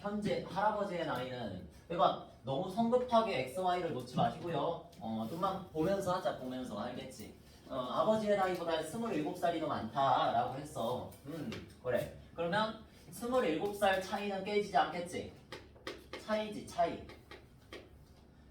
현재 할아버지의 나이는 그러니까 너무 성급하게 XY를 놓지 마시고요. 좀만 보면서 하자. 보면서 알겠지? 아버지의 나이보다 27살이 더 많다라고 했어. 그래. 그러면 27살 차이는 깨지지 않겠지? 차이지 차이.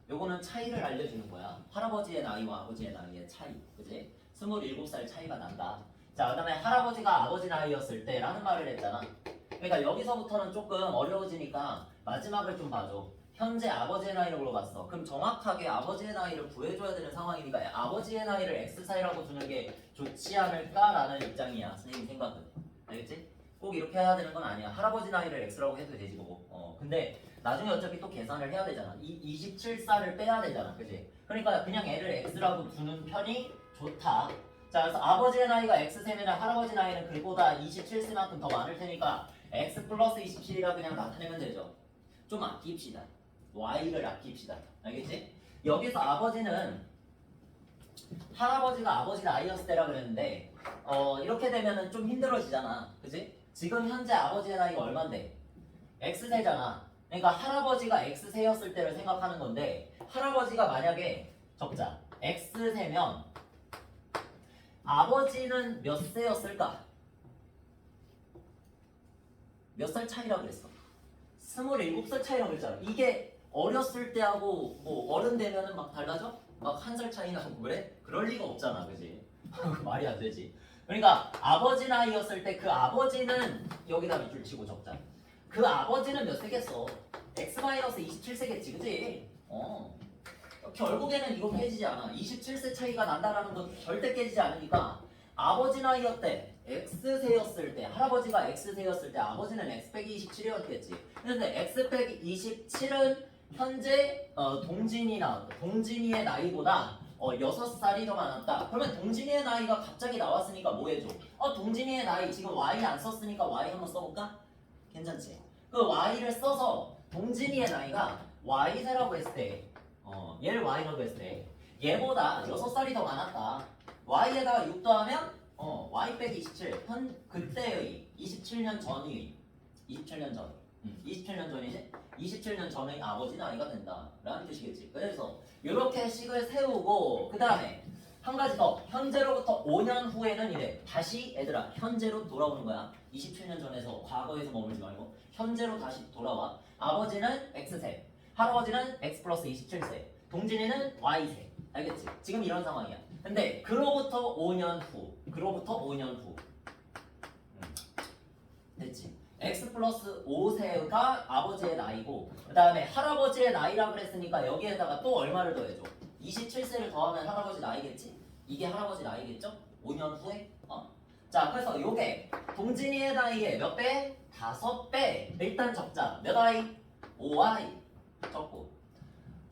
요거는 차이를 알려주는 거야. 할아버지의 나이와 아버지의 나이의 차이. 그지? 27살 차이가 난다. 자, 그 다음에 할아버지가 아버지 나이였을 때 라는 말을 했잖아. 그러니까 여기서부터는 조금 어려워지니까 마지막을 좀 봐줘. 현재 아버지의 나이를 물어봤어. 그럼 정확하게 아버지의 나이를 구해줘야 되는 상황이니까 아버지의 나이를 X사이라고 두는 게 좋지 않을까라는 입장이야. 선생님 생각은. 알겠지? 꼭 이렇게 해야 되는 건 아니야. 할아버지 나이를 X라고 해도 되지 뭐. 근데 나중에 어차피 또 계산을 해야 되잖아. 27살을 빼야 되잖아. 그지? 그러니까 그냥 애를 X라고 두는 편이 좋다. 자, 그래서 아버지의 나이가 X세면 할아버지 나이는 그보다 27세만큼 더 많을 테니까 X 플러스 27이라 그냥 나타내면 되죠. 좀 아낍시다. Y를 아낍시다. 알겠지? 여기서 아버지는 할아버지가 아버지 나이였을 때라 그랬는데 이렇게 되면은 좀 힘들어지잖아. 그지? 지금 현재 아버지의 나이가 얼만데? X세잖아. 그러니까 할아버지가 X세였을 때를 생각하는 건데 할아버지가 만약에 적자 X세면 아버지는 몇 세였을까? 몇 살 차이라고 그랬어? 27살 차이라고 그랬잖아. 이게 어렸을 때하고 뭐 어른 되면은 막 달라져? 막 한 살 차이 나고 그래? 그럴 리가 없잖아. 그지? 말이 안 되지. 그러니까 아버지 나이였을 때 그 아버지는 여기다 밑줄 치고 적자. 그 아버지는 몇 세겠어? X-27세겠지. 그지? 결국에는 이거 깨지지 않아. 27세 차이가 난다라는 건 절대 깨지지 않으니까 아버지 나이였대. X세였을 때 할아버지가 X세였을 때 아버지는 X 빼기 27이었겠지. 근데 X 빼기 27은 현재 동진이의 나이보다 6살이 더 많았다. 그러면 동진이의 나이가 갑자기 나왔으니까 뭐 해줘? 동진이의 나이 지금 Y 안 썼으니까 Y 한번 써볼까? 괜찮지? 그 Y를 써서 동진이의 나이가 Y세라고 했을 때 얘를 Y라고 했을 때 얘보다 6살이 더 많았다. Y에다가 6 더하면 Y 빼기 27 그때의 27년 전의 27년 전 27년 전이지? 27년 전의 아버지 나이가 된다 라는 뜻이겠지. 그래서 이렇게 식을 세우고 그 다음에 한 가지 더 현재로부터 5년 후에는 이래 다시 얘들아 현재로 돌아오는 거야. 27년 전에서 과거에서 머물지 말고 현재로 다시 돌아와. 아버지는 X세 할아버지는 X 플러스 27세 동진이는 Y세. 알겠지? 지금 이런 상황이야. 근데 그로부터 5년 후 됐지? X 플러스 5세가 아버지의 나이고 그 다음에 할아버지의 나이라고 그랬으니까 여기에다가 또 얼마를 더해줘? 27세를 더하면 할아버지 나이겠지? 이게 할아버지 나이겠죠? 5년 후에? 자, 그래서 요게 동진이의 나이에 몇 배? 5배. 일단 적자. 몇 I? 5I. 적고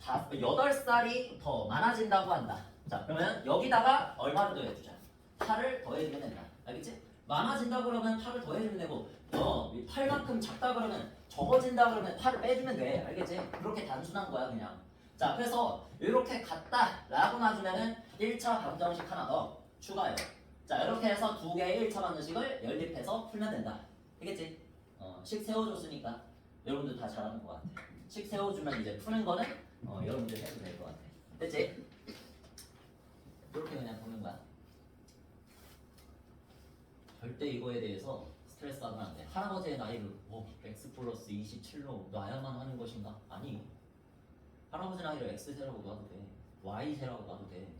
8살이 더 많아진다고 한다. 자, 그러면 여기다가 얼마를 더해주자. 8을 더해주면 된다. 알겠지? 많아진다 그러면 8을 더해주면 되고 8만큼 작다 그러면 적어진다 그러면 8을 빼주면 돼. 알겠지? 그렇게 단순한 거야 그냥. 자, 그래서 이렇게 같다 라고 놔주면은 1차 방정식 하나 더 추가해요. 자, 이렇게 해서 두 개의 1차 방정식을 연립해서 풀면 된다. 알겠지? 식 세워줬으니까 여러분들 다 잘하는 것 같아. 식 세워주면 이제 푸는 거는 여러분들 해도 될 것 같아. 됐지? 이렇게 그냥 보는 거야. 절대 이거에 대해서 스트레스 받으면 안 돼. 할아버지의 나이를 X 플러스 27로 놔야만 하는 것인가? 아니. 할아버지 나이를 X세라고 놔도 돼. Y세라고 놔도 돼.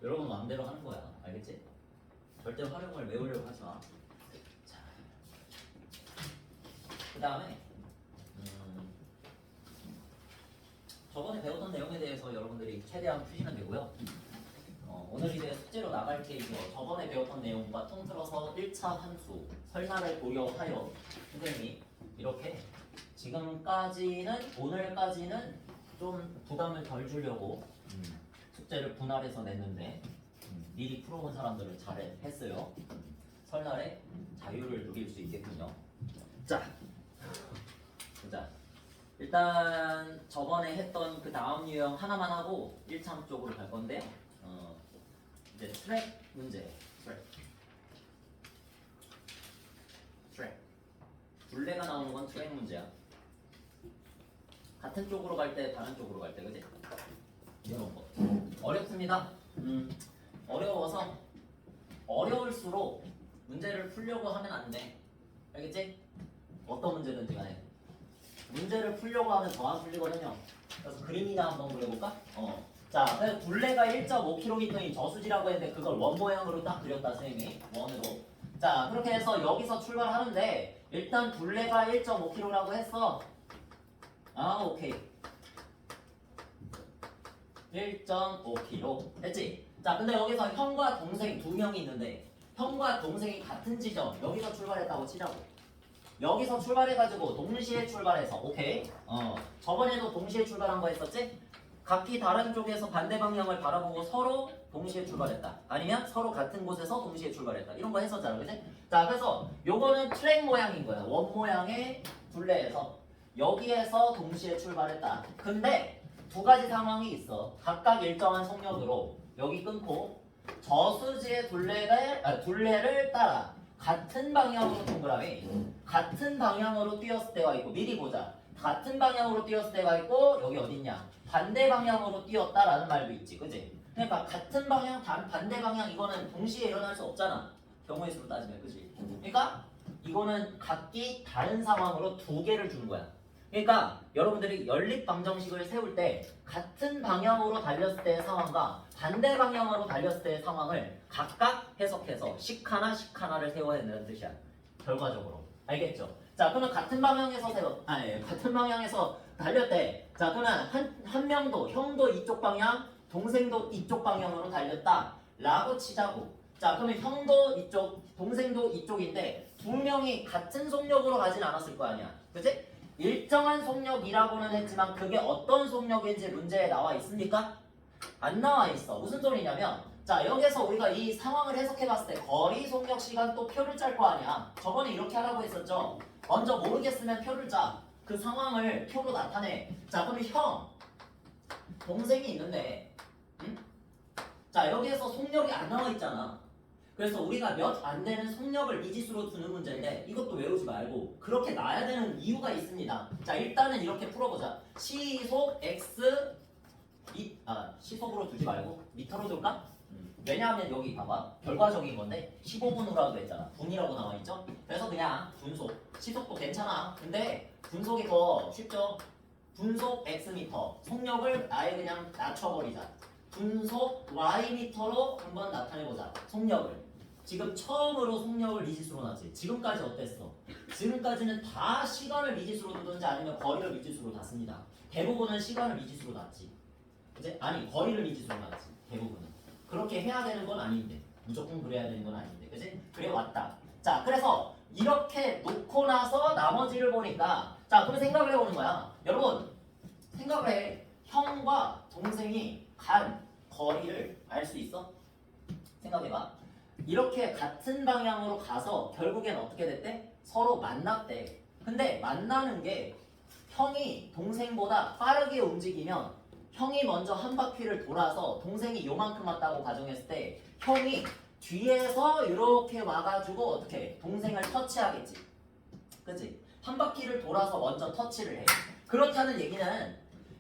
여러분 마음대로 하는 거야. 알겠지? 절대 활용을 외우려고 하지 마. 자, 그 다음에 저번에 배웠던 내용에 대해서 여러분들이 최대한 푸시면 되고요. 오늘 이제 숙제로 나갈 케이스 저번에 배웠던 내용과 통틀어서 1차 함수 설사를 고려하여 선생님이 이렇게 지금까지는 오늘까지는 좀 부담을 덜 주려고 숙제를 분할해서 냈는데 미리 풀어본 사람들은 잘했어요. 설날에 자유를 누릴 수 있겠군요. 자, 보자. 일단 저번에 했던 그 다음 유형 하나만 하고 1차 쪽으로 갈 건데요. 이제 트랙 문제. 트랙. 둘레가 나오는 건 트랙 문제야. 같은 쪽으로 갈 때 다른 쪽으로 갈 때 그지? 이런 거 어렵습니다. 어려워서 어려울수록 문제를 풀려고 하면 안 돼. 알겠지? 어떤 문제든지 간에 문제를 풀려고 하면 더 안 풀리거든요. 그래서 그림이나 한번 그려볼까? 자, 그래서 둘레가 1.5km인 저수지라고 했는데 그걸 원 모양으로 딱 그렸다 선생님이 원으로. 자, 그렇게 해서 여기서 출발하는데 일단 둘레가 1.5km라고 했어. 오케이. 1.5km 됐지? 자, 근데 여기서 형과 동생 두 명이 있는데 형과 동생이 같은 지점 여기서 출발했다고 치자고. 여기서 출발해가지고 동시에 출발해서 오케이. 저번에도 동시에 출발한 거 했었지? 각기 다른 쪽에서 반대 방향을 바라보고 서로 동시에 출발했다. 아니면 서로 같은 곳에서 동시에 출발했다. 이런 거 했었잖아, 그지? 자, 그래서 요거는 트랙 모양인 거야. 원 모양의 둘레에서 여기에서 동시에 출발했다. 근데 두 가지 상황이 있어. 각각 일정한 속력으로 여기 끊고 저수지의 둘레를 따라 같은 방향으로 동그라미 같은 방향으로 뛰었을 때가 있고 미리 보자. 같은 방향으로 뛰었을 때가 있고 여기 어딨냐? 반대 방향으로 뛰었다라는 말도 있지, 그지? 그러니까 같은 방향, 반대 방향 이거는 동시에 일어날 수 없잖아. 경우의 수로 따지면, 그지? 그러니까 이거는 각기 다른 상황으로 두 개를 준 거야. 그러니까 여러분들이 연립 방정식을 세울 때 같은 방향으로 달렸을 때의 상황과 반대 방향으로 달렸을 때의 상황을 각각 해석해서 식 하나를 세워야 된다는 뜻이야. 결과적으로. 알겠죠? 자, 그러면 같은 방향에서 같은 방향에서 달렸대. 자, 그러면 한 명도 형도 이쪽 방향, 동생도 이쪽 방향으로 달렸다. 라고 치자고. 자, 그러면 형도 이쪽, 동생도 이쪽인데 두 명이 같은 속력으로 가진 않았을 거 아니야. 그치? 일정한 속력이라고는 했지만 그게 어떤 속력인지 문제에 나와 있습니까? 안 나와 있어. 무슨 소리냐면 자, 여기서 우리가 이 상황을 해석해 봤을 때 거리, 속력, 시간 또 표를 짤 거 아니야. 저번에 이렇게 하라고 했었죠. 먼저 모르겠으면 표를 짜. 그 상황을 표로 나타내. 자, 그럼 형, 동생이 있는데 자, 여기에서 속력이 안 나와 있잖아. 그래서 우리가 몇 안 되는 속력을 미지수로 두는 문제인데 이것도 외우지 말고 그렇게 놔야 되는 이유가 있습니다. 자, 일단은 이렇게 풀어보자. 시속 x 시속으로 두지 말고 미터로 둘까? 왜냐하면 여기 봐봐. 결과적인 건데 15분으로라도 했잖아. 분이라고 나와 있죠? 그래서 그냥 분속. 시속도 괜찮아. 근데 분속이 더 쉽죠? 분속 x미터. 속력을 아예 그냥 낮춰버리자. 분속 y미터로 한번 나타내보자. 속력을. 지금 처음으로 속력을 미지수로 놨지. 지금까지 어땠어? 지금까지는 다 시간을 미지수로 두든지 아니면 거리를 미지수로 놨습니다. 대부분은 시간을 미지수로 놨지. 그치? 아니, 거리를 미지수로 놨지. 대부분은. 그렇게 해야 되는 건 아닌데. 무조건 그래야 되는 건 아닌데. 그치? 그래 왔다. 자, 그래서 이렇게 놓고 나서 나머지를 보니까 자, 그럼 생각을 해보는 거야. 여러분, 생각을 해. 형과 동생이 간 거리를 알 수 있어? 생각해봐. 이렇게 같은 방향으로 가서 결국엔 어떻게 됐대? 서로 만났대. 근데 만나는 게 형이 동생보다 빠르게 움직이면 형이 먼저 한 바퀴를 돌아서 동생이 요만큼 왔다고 가정했을 때 형이 뒤에서 이렇게 와가지고 어떻게 동생을 터치하겠지. 그치? 한 바퀴를 돌아서 먼저 터치를 해. 그렇다는 얘기는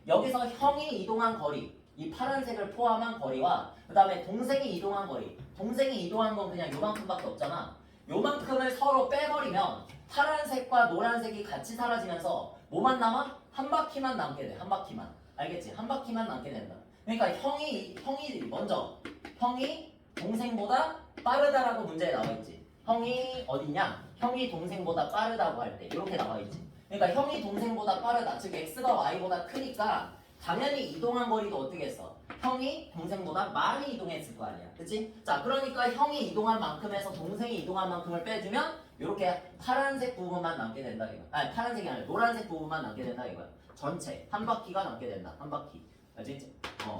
여기서 형이 이동한 거리 이 파란색을 포함한 거리와 그 다음에 동생이 이동한 거리 동생이 이동한 건 그냥 요만큼밖에 없잖아. 요만큼을 서로 빼버리면 파란색과 노란색이 같이 사라지면서 뭐만 남아? 한 바퀴만 남게 돼. 한 바퀴만. 알겠지? 한 바퀴만 남게 된다. 그러니까 형이 먼저 형이 동생보다 빠르다라고 문제에 나와 있지. 형이 어디냐? 형이 동생보다 빠르다고 할 때 이렇게 나와 있지. 그러니까 형이 동생보다 빠르다. 즉 x가 y보다 크니까 당연히 이동한 거리도 어떻게 했어? 형이 동생보다 많이 이동했을 거 아니야. 그치? 자, 그러니까 형이 이동한 만큼에서 동생이 이동한 만큼을 빼주면 이렇게 파란색 부분만 남게 된다 이거. 아니, 파란색이 아니라 노란색 부분만 남게 된다 이거야. 전체 한 바퀴가 남게 된다. 한 바퀴. 알지?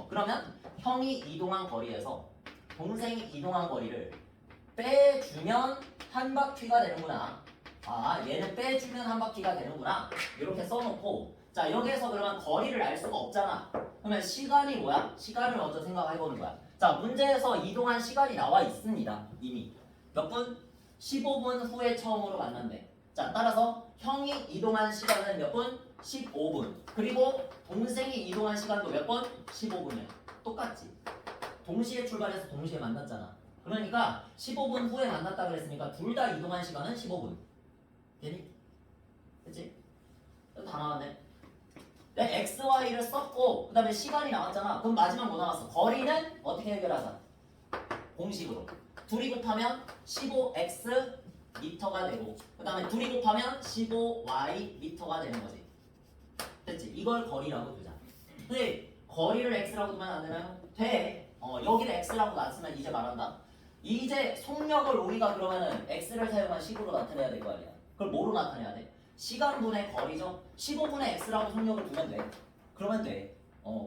그러면 형이 이동한 거리에서 동생이 이동한 거리를 빼주면 한 바퀴가 되는구나. 얘는 빼주면 한 바퀴가 되는구나. 이렇게 써놓고 자, 여기에서 그러면 거리를 알 수가 없잖아. 그러면 시간이 뭐야? 시간을 먼저 생각해보는 거야. 자, 문제에서 이동한 시간이 나와 있습니다. 이미. 몇 분? 15분 후에 처음으로 만난대. 자, 따라서 형이 이동한 시간은 몇 분? 15분. 그리고 동생이 이동한 시간도 몇 번? 15분이야. 똑같지. 동시에 출발해서 동시에 만났잖아. 그러니까 15분 후에 만났다 그랬으니까 둘 다 이동한 시간은 15분. 되니? 그치? 다 나왔네. 내 x, y를 썼고 그 다음에 시간이 나왔잖아. 그럼 마지막 뭐 나왔어? 거리는 어떻게 해결하자? 공식으로. 둘이 곱하면 15x 미터가 되고 그 다음에 둘이 곱하면 15y 미터가 되는 거지. 됐지? 이걸 거리라고 두자. 근데 거리를 x라고 두면 안 되나요? 돼. 여기를 x라고 놨으면 이제 말한다. 이제 속력을 우리가 그러면은 x를 사용한 식으로 나타내야 될 거 아니야. 그걸 뭐로 나타내야 돼? 시간분의 거리죠. 15분의 x라고 속력을 두면 돼. 그러면 돼.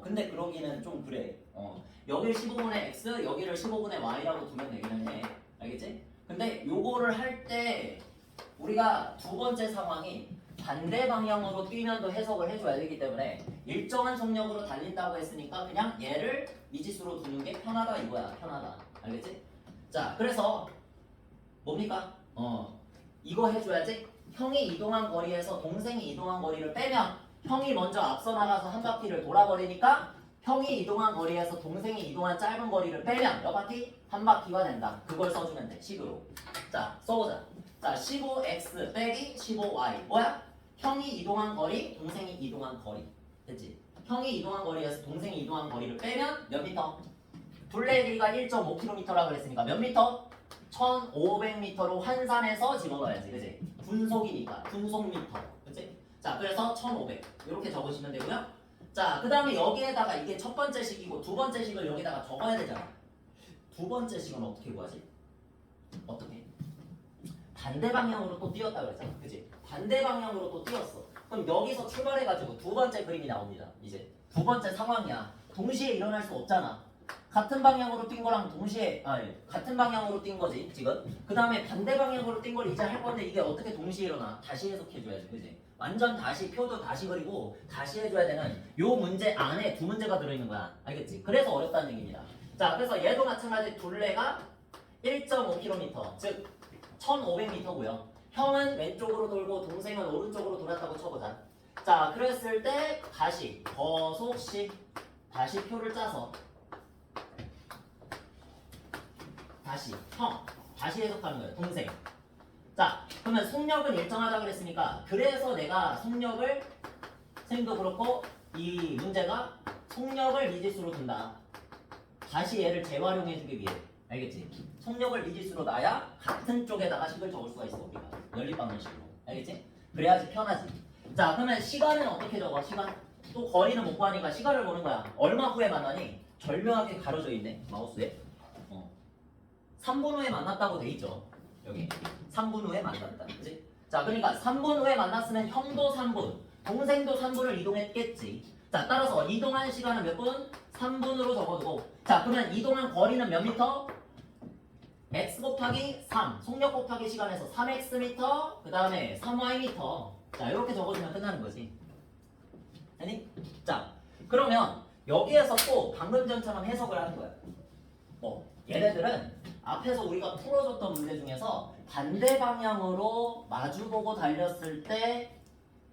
근데 그러기는 좀 그래. 여기를 15분의 x, 여기를 15분의 y라고 두면 되기는 해. 알겠지? 근데 요거를 할 때 우리가 두 번째 상황이 반대 방향으로 뛰면도 해석을 해줘야 되기 때문에 일정한 속력으로 달린다고 했으니까 그냥 얘를 미지수로 두는 게 편하다 이거야. 편하다. 알겠지? 자, 그래서 뭡니까? 이거 해줘야지. 형이 이동한 거리에서 동생이 이동한 거리를 빼면 형이 먼저 앞서 나가서 한 바퀴를 돌아버리니까 형이 이동한 거리에서 동생이 이동한 짧은 거리를 빼면 몇 바퀴? 한 바퀴가 된다. 그걸 써주면 돼. 식으로. 자, 써보자. 자, 15x 빼기 15y. 뭐야? 형이 이동한 거리, 동생이 이동한 거리. 됐지? 형이 이동한 거리에서 동생이 이동한 거리를 빼면 몇 미터? 둘레 길이가 1.5km라고 그랬으니까 몇 미터? 1500m로 환산해서 집어넣어야지. 그치? 분속이니까. 분속 미터. 그치? 자, 그래서 1500. 이렇게 적으시면 되고요. 자, 그 다음에 여기에다가 이게 첫 번째 식이고 두 번째 식을 여기다가 적어야 되잖아. 두 번째 식은 어떻게 구하지? 어떻게? 반대 방향으로 또 뛰었다 그랬잖아. 그치? 반대 방향으로 또 뛰었어. 그럼 여기서 출발해가지고 두 번째 그림이 나옵니다. 이제 두 번째 상황이야. 동시에 일어날 수 없잖아. 같은 방향으로 뛴 거랑 동시에 같은 방향으로 뛴 거지 지금. 그 다음에 반대 방향으로 뛴 걸 이제 할 건데 이게 어떻게 동시에 일어나? 다시 해석해줘야지. 그치? 완전 다시 표도 다시 그리고 다시 해줘야 되는 요 문제 안에 두 문제가 들어있는 거야. 알겠지? 그래서 어렵다는 얘기입니다. 자, 그래서 얘도 마찬가지. 둘레가 1.5km 즉 1500m고요. 형은 왼쪽으로 돌고 동생은 오른쪽으로 돌았다고 쳐보자. 자, 그랬을 때 다시 거속식 다시 표를 짜서 다시 형 다시 해석하는 거예요. 동생. 자, 그러면 속력은 일정하다 그랬으니까 그래서 내가 속력을 쌤도 그렇고 이 문제가 속력을 미지수로 둔다. 다시 얘를 재활용해주기 위해. 알겠지? 속력을 미지수로 놔야 같은 쪽에다가 식을 적을 수가 있어 우리가. 연립방정식으로. 알겠지? 그래야지 편하지. 자, 그러면 시간은 어떻게 적어? 시간. 또 거리는 못 구하니까 시간을 보는 거야. 얼마 후에 만나니? 절묘하게 가려져 있네. 마우스에. 3분 후에 만났다고 돼 있죠. 여기 3분 후에 만났다. 그치? 자, 그러니까 3분 후에 만났으면 형도 3분, 동생도 3분을 이동했겠지. 자, 따라서 이동한 시간은 몇 분? 3분으로 적어두고. 자, 그러면 이동한 거리는 몇 미터? x 곱하기 3, 속력 곱하기 시간에서 3x 미터, 그 다음에 3y 미터. 자, 이렇게 적어주면 끝나는 거지. 아니? 자, 그러면 여기에서 또 방금 전처럼 해석을 하는 거야. 얘네들은 앞에서 우리가 풀어줬던 문제 중에서 반대 방향으로 마주보고 달렸을 때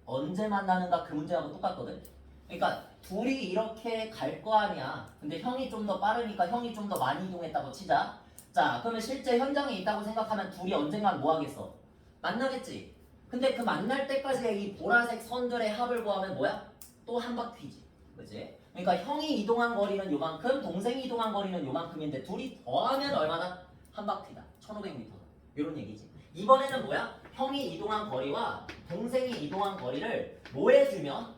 언제 만나는가 그 문제하고 똑같거든. 그러니까 둘이 이렇게 갈 거 아니야. 근데 형이 좀 더 빠르니까 형이 좀 더 많이 이동했다고 치자. 자, 그러면 실제 현장에 있다고 생각하면 둘이 언젠간 뭐 하겠어? 만나겠지. 근데 그 만날 때까지의 이 보라색 선들의 합을 구하면 뭐야? 또 한 바퀴지. 그치? 그러니까 형이 이동한 거리는 요만큼, 동생이 이동한 거리는 요만큼인데 둘이 더하면 얼마나? 한 바퀴다. 1500m. 이런 얘기지. 이번에는 뭐야? 형이 이동한 거리와 동생이 이동한 거리를 뭐 해주면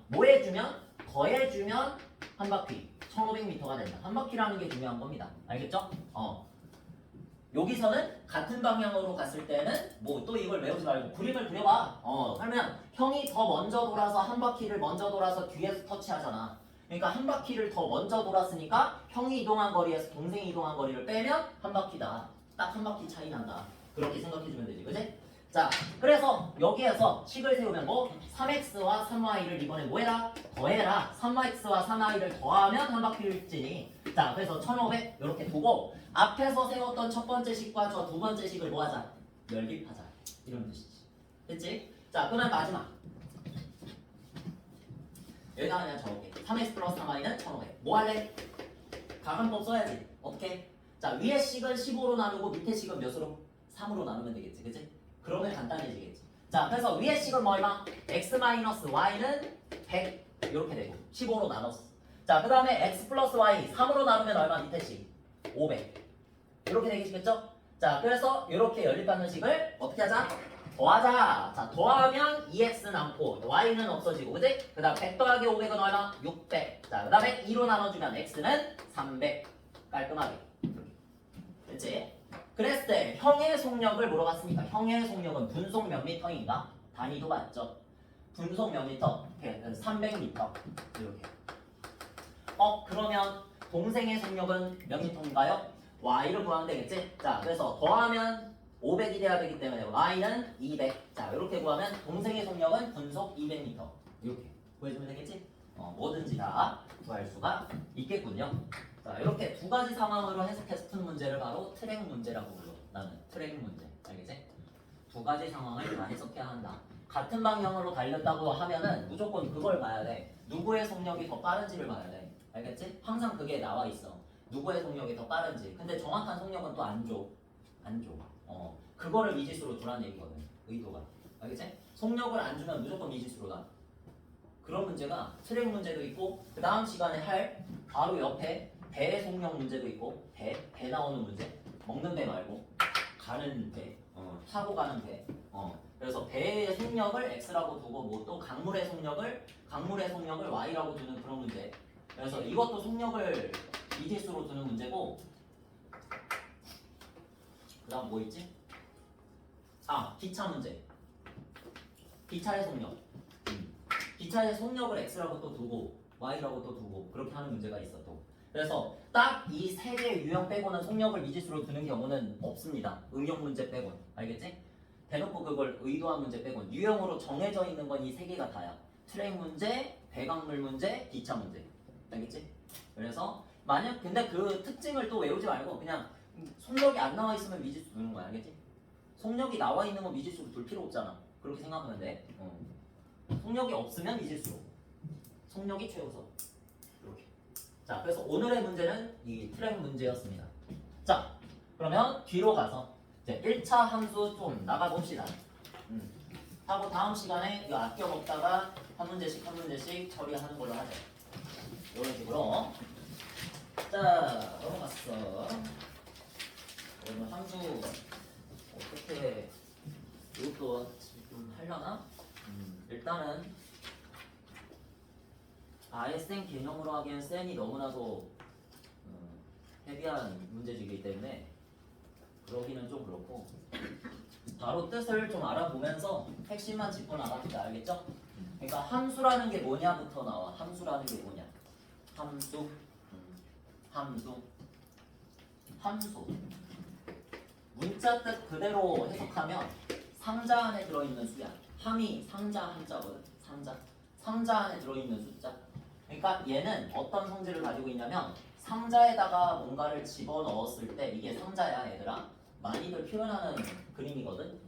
더해주면 한 바퀴. 1500m가 된다. 한 바퀴라는 게 중요한 겁니다. 알겠죠? 여기서는 같은 방향으로 갔을 때는 뭐 또 이걸 외우지 말고 그림을 그려봐. 그러면 형이 더 먼저 돌아서 한 바퀴를 먼저 돌아서 뒤에서 터치하잖아. 그러니까 한 바퀴를 더 먼저 돌았으니까 형이 이동한 거리에서 동생이 이동한 거리를 빼면 한 바퀴다. 딱 한 바퀴 차이 난다. 그렇게 생각해주면 되지, 그지? 자, 그래서 여기에서 식을 세우면 뭐 3x와 3y를 이번에 뭐 해라? 더해라. 3x와 3y를 더하면 한 바퀴일지니. 자, 그래서 1500 이렇게 두고 앞에서 세웠던 첫 번째 식과 저 두 번째 식을 뭐 하자? 연립하자. 이런 뜻이지. 됐지? 자, 그러면 마지막. 여기다 그냥 적을게. 3x 플러스 3y는 1500. 뭐 할래? 가간법 써야지. 어떻게? 자, 위에 식은 15로 나누고 밑에 식은 몇으로? 3으로 나누면 되겠지. 그치? 그러면 간단해지겠지. 자, 그래서 위에 식은 뭐 얼마? x 마이너스 y는 100 이렇게 되고 15로 나눴어. 자, 그 다음에 x 플러스 y 3으로 나누면 얼마? 밑에 식 500 이렇게 되겠죠? 자, 그래서 이렇게 연립받는 식을 어떻게 하자? 더하자. 자, 더하면 2x 남고 y는 없어지고, 그지? 그 다음 100 더하기 500은 얼마? 600. 자, 그 다음에 2로 나눠주면 x는 300. 깔끔하게. 그치? 그랬을 때 형의 속력을 물어봤으니까 형의 속력은 분속 몇 미터인가? 단위도 맞죠? 분속 몇 미터? 300미터. 이렇게. 그러면 동생의 속력은 몇 미터인가요? y를 구하면 되겠지? 자, 그래서 더하면 500이 돼야 되기 때문에 y는 200. 자, 이렇게 구하면 동생의 속력은 분속 200m. 이렇게 구해주면 되겠지? 뭐든지 다 구할 수가 있겠군요. 자, 이렇게 두 가지 상황으로 해석해서 푼 문제를 바로 트랙 문제라고 불러. 나는 트랙 문제. 알겠지? 두 가지 상황을 다 해석해야 한다. 같은 방향으로 달렸다고 하면은 무조건 그걸 봐야 돼. 누구의 속력이 더 빠른지를 봐야 돼. 알겠지? 항상 그게 나와 있어. 누구의 속력이 더 빠른지. 근데 정확한 속력은 또 안 줘. 안 줘. 그거를 미지수로 두란 얘기거든. 의도가. 알겠지? 속력을 안 주면 무조건 미지수로 가. 그런 문제가 트랙 문제도 있고, 그 다음 시간에 할 바로 옆에 배 속력 문제도 있고, 배 나오는 문제. 먹는 배 말고 가는 배, 타고 가는 배. 그래서 배의 속력을 x라고 두고, 뭐 또 강물의 속력을 y라고 두는 그런 문제. 그래서 이것도 속력을 미지수로 두는 문제고, 그 다음 뭐 있지? 기차 문제. 기차의 속력. 기차의 속력을 x라고 또 두고 y라고 또 두고 그렇게 하는 문제가 있어 또. 그래서 딱 이 세 개의 유형 빼고는 속력을 미지수로 두는 경우는 없습니다. 응용 문제 빼곤. 알겠지? 대놓고 그걸 의도한 문제 빼곤. 유형으로 정해져 있는 건 이 세 개가 다야. 트랙 문제, 배강물 문제, 기차 문제. 알겠지? 그래서 만약 근데 그 특징을 또 외우지 말고 그냥 속력이 안 나와 있으면 미지수 두는 거야. 알겠지? 속력이 나와 있는 건 미지수로 둘 필요 없잖아. 그렇게 생각하면 돼. 속력이 없으면 미지수. 속력이 최우선. 이렇게. 자, 그래서 오늘의 문제는 이 트랙 문제였습니다. 자, 그러면 뒤로 가서 이제 1차 함수 좀 나가봅시다. 하고 다음 시간에 이거 아껴 먹다가 한 문제씩 처리하는 걸로 하자. 이런 식으로. 자, 넘어갔어. 오늘 함수 어떻게 이것도 좀 하려나? 일단은 ISN 개념으로 하기엔 센이 너무나도 헤비한 문제지기 때문에 그러기는 좀 그렇고 바로 뜻을 좀 알아보면서 핵심만 짚어나갑시다. 알겠죠? 그러니까 함수라는 게 뭐냐부터 나와. 함수라는 게 뭐냐? 함수 문자 뜻 그대로 해석하면 상자 안에 들어있는 수야. 함이 상자 한자거든. 상자 안에 들어있는 숫자. 그러니까 얘는 어떤 성질을 가지고 있냐면 상자에다가 뭔가를 집어넣었을 때 이게 상자야 얘들아. 많이들 표현하는 그림이거든.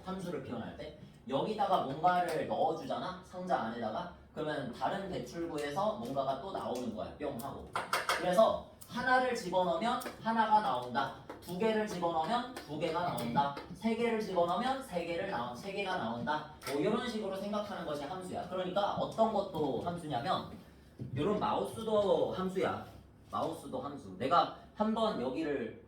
함수를 표현할 때 여기다가 뭔가를 넣어주잖아. 상자 안에다가. 그러면 다른 대출구에서 뭔가가 또 나오는 거야. 뿅 하고. 그래서 하나를 집어넣으면 하나가 나온다. 두 개를 집어넣으면 두 개가 나온다. 세 개를 집어넣으면 세 개가 나온다. 뭐 이런 식으로 생각하는 것이 함수야. 그러니까 어떤 것도 함수냐면 이런 마우스도 함수야. 마우스도 함수. 내가 한번 여기를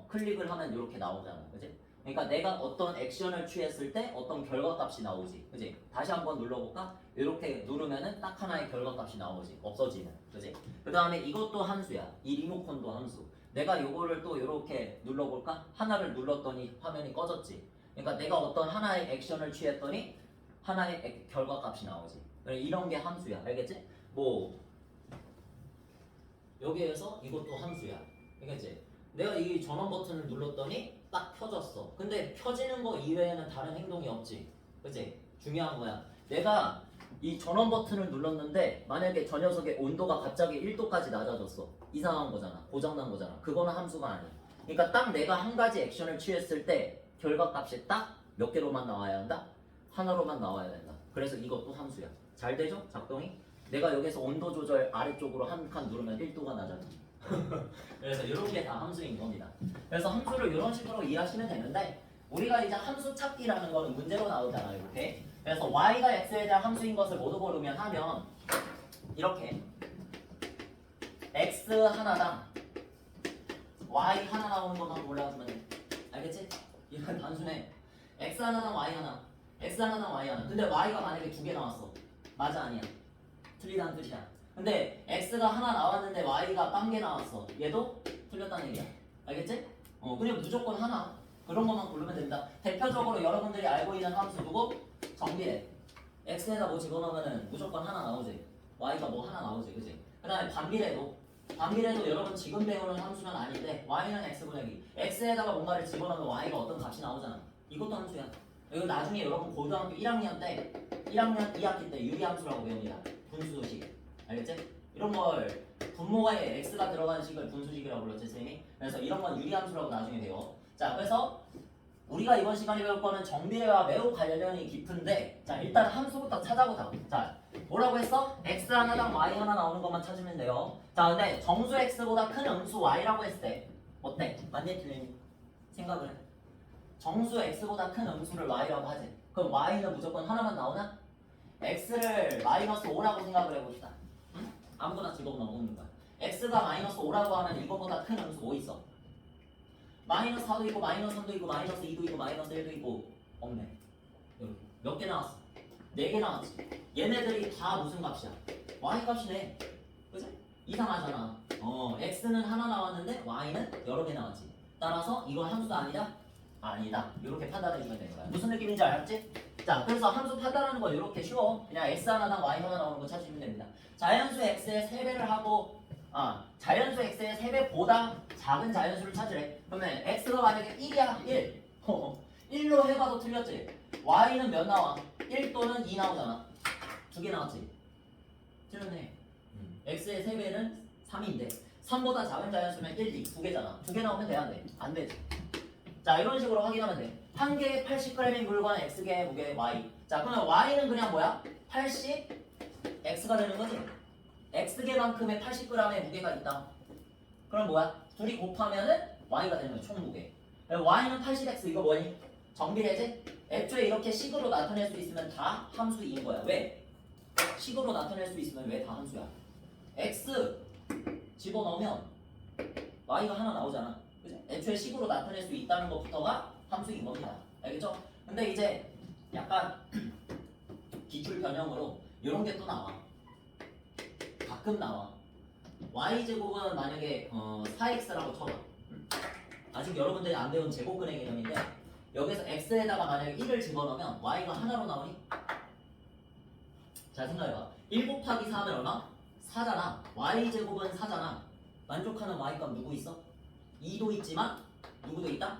클릭을 하면 이렇게 나오잖아. 그지? 그러니까 내가 어떤 액션을 취했을 때 어떤 결과값이 나오지. 그지? 다시 한번 눌러볼까? 이렇게 누르면은 딱 하나의 결과값이 나오지. 없어지는. 그지? 그 다음에 이것도 함수야. 이 리모컨도 함수. 내가 요거를 또 이렇게 눌러볼까? 하나를 눌렀더니 화면이 꺼졌지. 그러니까 내가 어떤 하나의 액션을 취했더니 하나의 결과값이 나오지. 이런 게 함수야. 알겠지? 뭐 여기에서 이것도 함수야. 알겠지? 내가 이 전원 버튼을 눌렀더니 딱 켜졌어. 근데 켜지는 거 이외에는 다른 행동이 없지. 그치? 중요한 거야. 내가 이 전원 버튼을 눌렀는데 만약에 저 녀석의 온도가 갑자기 1도까지 낮아졌어. 이상한 거잖아. 고장난 거잖아. 그거는 함수가 아니야. 그러니까 딱 내가 한 가지 액션을 취했을 때 결과값이 딱 몇 개로만 나와야 한다? 하나로만 나와야 된다. 그래서 이것도 함수야. 잘 되죠? 작동이? 내가 여기서 온도 조절 아래쪽으로 한 칸 누르면 1도가 나잖아. 그래서 이런 게 다 함수인 겁니다. 그래서 함수를 이런 식으로 이해하시면 되는데 우리가 이제 함수 찾기라는 거는 문제로 나오잖아요. 이렇게. 그래서 y가 x에 대한 함수인 것을 모두 고르면 하면 이렇게 x 하나당 y 하나 나오는 것만 골라주면 돼. 알겠지? 이건 단순해. x 하나당 y 하나, x 하나당 y 하나. 근데 y가 만약에 2개 나왔어. 맞아 아니야? 틀리다는 뜻이야. 근데 x가 하나 나왔는데 y가 0개 나왔어. 얘도 틀렸다는 얘기야. 알겠지? 그냥 무조건 하나. 그런 것만 고르면 됩니다. 대표적으로 여러분들이 알고 있는 함수 누구? 정비례. x에다 뭐 집어넣으면 무조건 하나 나오지. y가 뭐 하나 나오지. 그지? 그 다음에 반비례도 여러분 지금 배우는 함수는 아닌데 y는 x분의 b. x에다가 뭔가를 집어넣으면 y가 어떤 값이 나오잖아. 이것도 함수야. 이거 나중에 여러분 고등학교 1학년 때 1학년 2학기 때 유리함수라고 배웁니다. 분수식. 알겠지? 이런 걸 분모에 x가 들어가는 식을 분수식이라고 불렀지 쌤이. 그래서 이런 건 유리함수라고 나중에 배워. 자, 그래서 우리가 이번 시간에 배울 거는 정비례와 매우 관련이 깊은데 자, 일단 함수부터 찾아보자. 자, 뭐라고 했어? x 하나당 y 하나 나오는 것만 찾으면 돼요. 자, 근데 정수 x보다 큰 음수 y라고 했을 때 어때? 맞니 틀리니? 생각을 해. 정수 x보다 큰 음수를 y라고 하지. 그럼 y는 무조건 하나만 나오나? x를 마이너스 5라고 생각을 해봅시다. 응? 아무거나 집어넣는 거야. x가 마이너스 5라고 하면 이거보다 큰 음수 뭐 있어? 마이너스 4도 있고 마이너스 3도 있고 마이너스 2도 있고 마이너스 1도 있고 없네. 여기 몇 개 나왔어? 4개 나왔지. 얘네들이 다 무슨 값이야? y 값이네. 그치? 이상하잖아. x는 하나 나왔는데 y는 여러 개 나왔지. 따라서 이건 함수가 아니다? 아니다. 이렇게 판단해주면 되는 거야. 무슨 느낌인지 알았지? 자, 그래서 함수 판단하는 거 이렇게 쉬워. 그냥 x 하나당 y 하나 나오는 거 찾으시면 됩니다. 자연수 x의 3배를 하고 자연수 x의 3배보다 작은 자연수를 찾으래. 그러면 x가 만약에 1이야 1 1로 해봐도 틀렸지. y는 몇 나와? 1 또는 2 나오잖아. 2개 나왔지. 틀렸네. x의 3배는 3인데 3보다 작은 자연수면 1, 2, 2개잖아. 2개 나오면 돼 안 돼? 안 되지. 자, 이런 식으로 확인하면 돼. 한 개의 80g의 물건 x개의 무게 y. 자, 그러면 y는 그냥 뭐야? 80 x가 되는 거지. x개만큼의 80g의 무게가 있다. 그럼 뭐야? 둘이 곱하면은 y가 되는 거야. 총 무게. y는 80x 이거 뭐니? 정비례지? 애초에 이렇게 식으로 나타낼 수 있으면 다 함수인 거야. 왜? 식으로 나타낼 수 있으면 왜 다 함수야? x 집어넣으면 y가 하나 나오잖아. 그치? 애초에 식으로 나타낼 수 있다는 것부터가 함수인 겁니다. 알겠죠? 근데 이제 약간 기출 변형으로 이런 게 또 나와. 가끔 나와. y제곱은 만약에 4x라고 쳐봐. 아직 여러분들이 안 배운 제곱근의 개념인데 여기서 x에다가 만약에 1을 집어넣으면 y가 하나로 나오니? 자, 생각해봐. 1 곱하기 4 하면 얼마? 4잖아. y제곱은 4잖아. 만족하는 y값 누구 있어? 2도 있지만 누구도 있다?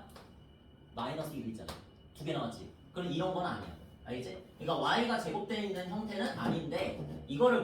마이너스 2도 있잖아. 2개 나왔지. 그럼 이런 건 아니야. 알겠지? 그러니까 y가 제곱되어 있는 형태는 아닌데 이거를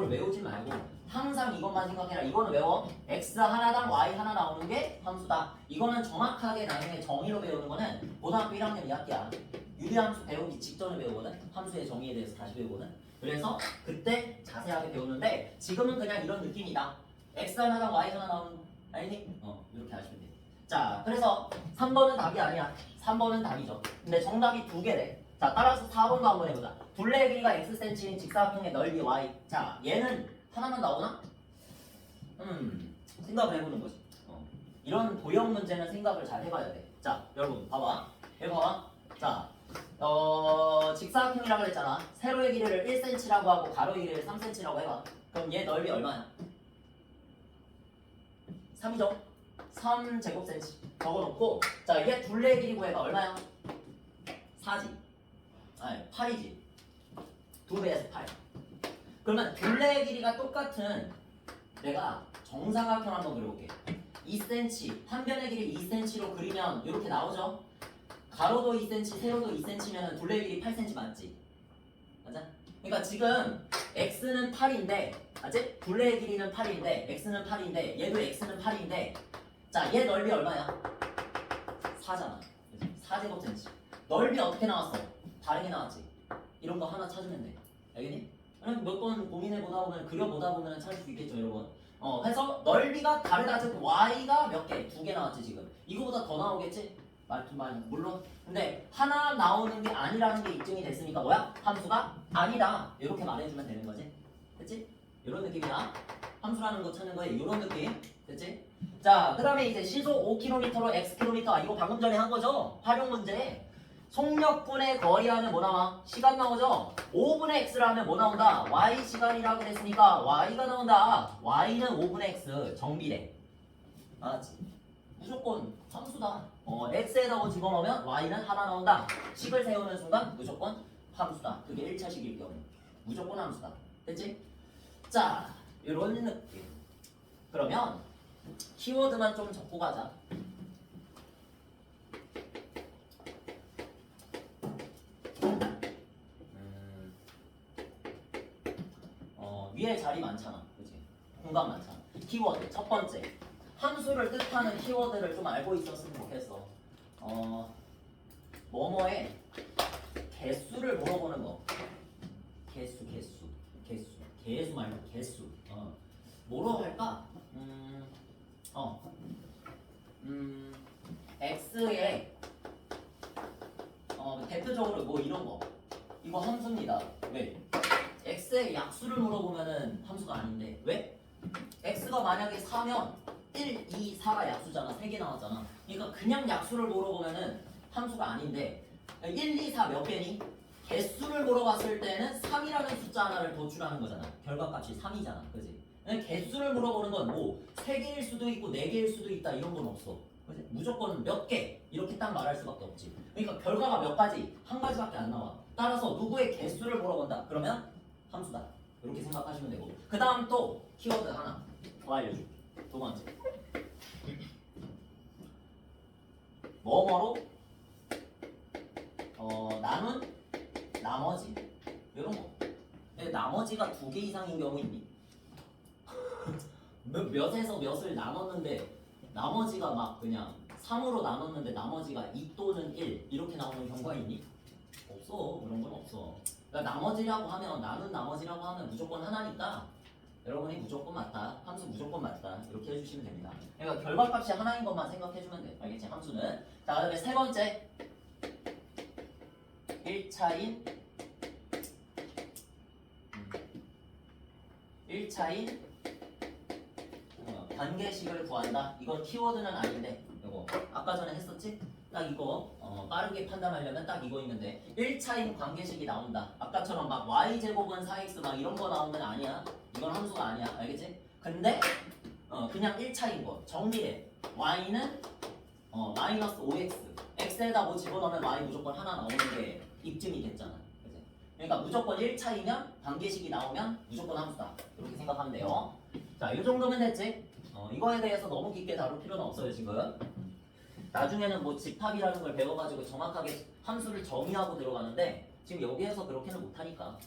외우지 말고 항상 이것만 생각해라. 이거는 외워. x 하나당 y 하나 나오는 게 함수다. 이거는 정확하게 나중에 정의로 배우는 거는 고등학교 1학년 2학기야. 유리함수 배우기 직전에 배우거든. 함수의 정의에 대해서 다시 배우거든. 그래서 그때 자세하게 배우는데 지금은 그냥 이런 느낌이다. x 하나당 y 하나 나오는 거 아니니? 이렇게 하시면 돼. 자, 그래서 3번은 답이 아니야. 3번은 답이죠. 근데 정답이 2개래. 자, 따라서 4번도 한번 해보자. 둘레의 길이가 xcm인 직사각형의 넓이 y. 자, 얘는 하나만 나오나? 생각을 해보는 거지. 이런 도형 문제는 생각을 잘 해봐야 돼. 자, 여러분 봐봐. 해봐. 자, 직사각형이라고 했잖아. 세로의 길이를 1cm라고 하고 가로의 길이를 3cm라고 해봐. 그럼 얘 넓이 얼마야? 3이죠? 3제곱cm 적어놓고 자, 얘 둘레의 길이 구해봐. 얼마야? 4지. 아니 8이지. 2배에서 8. 그러면 둘레의 길이가 똑같은 내가 정사각형 한번 그려볼게. 2cm 한 변의 길이 2cm로 그리면 이렇게 나오죠? 가로도 2cm, 세로도 2cm면 둘레의 길이 8cm 맞지? 맞아? 그러니까 지금 x는 8인데 맞지? 둘레의 길이는 8인데 x는 8인데 얘도 x는 8인데 자, 얘 넓이 얼마야? 4잖아. 4제곱cm. 넓이 어떻게 나왔어? 다르게 나왔지. 이런 거 하나 찾으면 돼. 알겠니? 몇 번 고민해보다 보면 그려보다 보면 찾을 수 있겠죠 여러분. 그래서 넓이가 다르다 즉 y가 몇 개? 2개 나왔지 지금. 이거보다 더 나오겠지? 물론. 근데 하나 나오는 게 아니라는 게 입증이 됐으니까 뭐야? 함수가 아니다. 이렇게 말해주면 되는 거지. 됐지? 이런 느낌이야. 함수라는 거 찾는 거에 이런 느낌. 됐지? 자, 그 다음에 이제 시속 5km로 x km. 이거 방금 전에 한 거죠? 활용 문제. 속력분의 거리하면 뭐 나와? 시간 나오죠? 5분의 x를 하면 뭐 나온다? y 시간이라고 그랬으니까 y가 나온다. y는 5분의 x 정비례. 알았지? 무조건 함수다. x에다 5 집어넣으면 y는 하나 나온다. 식을 세우는 순간 무조건 함수다. 그게 1차식일 경우 무조건 함수다. 됐지? 자, 이런 느낌. 그러면 키워드만 좀 적고 가자. 위에 자리 많잖아. 그치? 공간 많잖아. 키워드 첫 번째. 함수를 뜻하는 키워드를 좀 알고 있었으면 좋겠어. 뭐뭐의 개수를 물어보는 거. 개수 말고 개수. 뭐로 할까? x의 대표적으로 뭐 이런 거. 이거 함수입니다. 왜? x의 약수를 물어보면은 함수가 아닌데 왜? x가 만약에 4면 1, 2, 4가 약수잖아. 3개 나왔잖아. 그러니까 그냥 약수를 물어보면은 함수가 아닌데 1, 2, 4 몇 개니? 개수를 물어봤을 때는 3이라는 숫자 하나를 도출하는 거잖아. 결과값이 3이잖아. 그지? 개수를 물어보는 건 뭐 3개일 수도 있고 4개일 수도 있다 이런 건 없어. 그지? 무조건 몇 개 이렇게 딱 말할 수밖에 없지. 그러니까 결과가 몇 가지? 한 가지밖에 안 나와. 따라서 누구의 개수를 물어본다. 그러면 함수다. 이렇게 생각하시면 되고 그 다음 또 키워드 하나 더 알려줄게. 두 번째 뭐뭐로 나눈 나머지 이런 거. 근데 나머지가 2개 이상인 경우 있니? 몇에서 몇을 나눴는데 나머지가 막 그냥 3으로 나눴는데 나머지가 2 또는 1 이렇게 나오는 경우가 있니? 없어. 그런 건 없어. 그러니까 나머지라고 하면 나눈 나머지라고 하면 무조건 하나니까 여러분이 무조건 맞다. 함수 무조건 맞다. 이렇게 해주시면 됩니다. 그러니까 결과값이 하나인 것만 생각해주면 돼. 알겠지? 함수는. 자, 그다음에 세 번째 1차인 관계식을 구한다. 이건 키워드는 아닌데 이거 아까 전에 했었지? 딱 이거 빠르게 판단하려면 딱 이거 있는데 1차인 관계식이 나온다. 아까처럼 막 y제곱은 4x 막 이런 거 나오는 건 아니야. 이건 함수가 아니야. 알겠지? 근데 그냥 1차인 거 정리해. y는 마이너스 5x x에다 뭐 집어넣으면 y 무조건 하나 나오는 게 입증이 됐잖아. 그치? 그러니까 무조건 1차이면 관계식이 나오면 무조건 함수다. 이렇게 생각하면 돼요. 자, 이 정도면 됐지? 이거에 대해서 너무 깊게 다룰 필요는 없어요 지금. 나중에는 뭐 집합이라는 걸 배워가지고 정확하게 함수를 정의하고 들어가는데 지금 여기에서 그렇게는 못하니까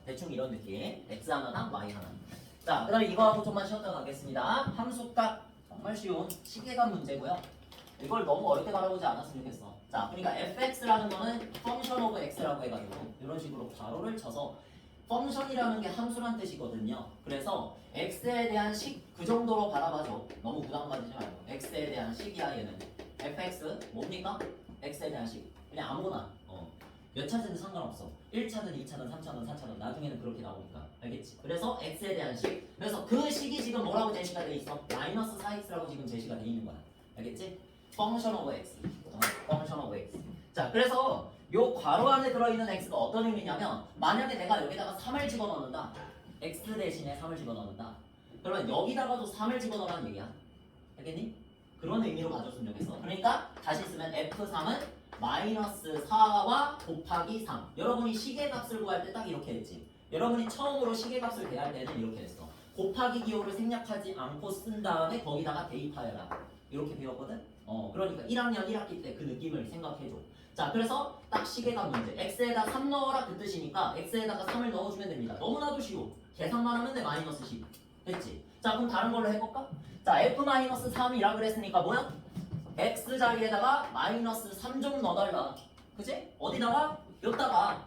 대충 이런 느낌. x 하나랑 y 하나. 자, 그 다음에 이거하고 좀만 쉬었다 가겠습니다. 함수값 정말 쉬운 시계관 문제고요. 이걸 너무 어렵게 바라보지 않았으면 좋겠어. 자, 그러니까 fx라는 거는 function of x라고 해가지고 이런 식으로 괄호를 쳐서 펑션이라는 게 함수란 뜻이거든요. 그래서 x에 대한 식 그 정도로 바라봐줘. 너무 부담 가지지 말고. x에 대한 식이야 얘는. fx 뭡니까? x에 대한 식. 그냥 아무거나. 몇 차든 상관없어. 1차든 2차든 3차든 4차든 나중에는 그렇게 나오니까. 알겠지? 그래서 x에 대한 식. 그래서 그 식이 지금 뭐라고 제시가 돼 있어? 마이너스 4x라고 지금 제시가 돼 있는 거야. 알겠지? function of x. function of x. 자, 그래서 요 괄호 안에 들어있는 x가 어떤 의미냐면 만약에 내가 여기다가 3을 집어넣는다. x 대신에 3을 집어넣는다. 그러면 여기다가도 3을 집어넣으라는 얘기야. 알겠니? 그런 의미로 봐줬으면 좋겠어. 그러니까 다시 쓰면 f3은 마이너스 4와 곱하기 3. 여러분이 시계값을 구할 때 딱 이렇게 했지. 여러분이 처음으로 시계값을 대할 때는 이렇게 했어. 곱하기 기호를 생략하지 않고 쓴 다음에 거기다가 대입하여라. 이렇게 배웠거든? 그러니까 1학년 1학기 때 그 느낌을 생각해줘. 자, 그래서 딱 시계값 문제. x에다 3 넣어라 그 뜻이니까 x에다가 3을 넣어주면 됩니다. 너무나도 쉬워. 계산만 하면 돼. 마이너스 10. 됐지? 자, 그럼 다른 걸로 해볼까? 자, f-3이라 그랬으니까 뭐야? x 자리에다가 마이너스 3 좀 넣어달라. 그치? 어디다가? 여기다가